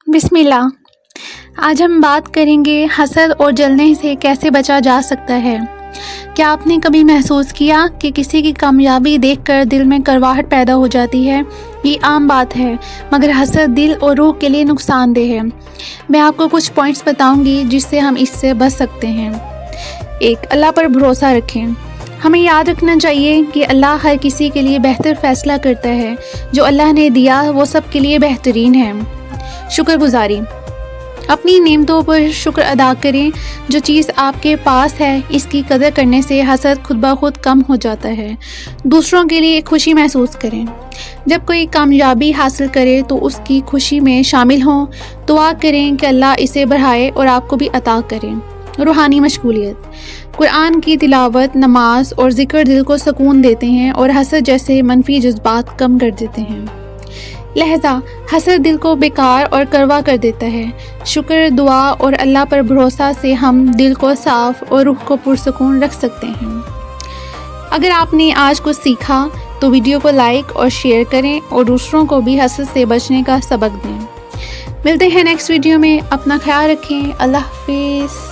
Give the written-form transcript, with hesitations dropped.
بسم اللہ۔ آج ہم بات کریں گے حسد اور جلنے سے کیسے بچا جا سکتا ہے۔ کیا آپ نے کبھی محسوس کیا کہ کسی کی کامیابی دیکھ کر دل میں کڑواہٹ پیدا ہو جاتی ہے؟ یہ عام بات ہے، مگر حسد دل اور روح کے لیے نقصان دہ ہے۔ میں آپ کو کچھ پوائنٹس بتاؤں گی جس سے ہم اس سے بچ سکتے ہیں۔ 1. اللہ پر بھروسہ رکھیں۔ ہمیں یاد رکھنا چاہیے کہ اللہ ہر کسی کے لیے بہتر فیصلہ کرتا ہے۔ جو اللہ نے دیا وہ سب کے لیے بہترین ہے۔ شکر گزاری۔ اپنی نعمتوں پر شکر ادا کریں۔ جو چیز آپ کے پاس ہے اس کی قدر کرنے سے حسد خود بخود کم ہو جاتا ہے۔ دوسروں کے لیے خوشی محسوس کریں۔ جب کوئی کامیابی حاصل کرے تو اس کی خوشی میں شامل ہوں۔ دعا کریں کہ اللہ اسے بڑھائے اور آپ کو بھی عطا کرے۔ روحانی مشغولیت۔ قرآن کی تلاوت، نماز اور ذکر دل کو سکون دیتے ہیں اور حسد جیسے منفی جذبات کم کر دیتے ہیں۔ لہذا حسد دل کو بیکار اور کڑوا کر دیتا ہے۔ شکر، دعا اور اللہ پر بھروسہ سے ہم دل کو صاف اور روح کو پرسکون رکھ سکتے ہیں۔ اگر آپ نے آج کچھ سیکھا تو ویڈیو کو لائک اور شیئر کریں اور دوسروں کو بھی حسد سے بچنے کا سبق دیں۔ ملتے ہیں نیکسٹ ویڈیو میں۔ اپنا خیال رکھیں۔ اللہ حافظ۔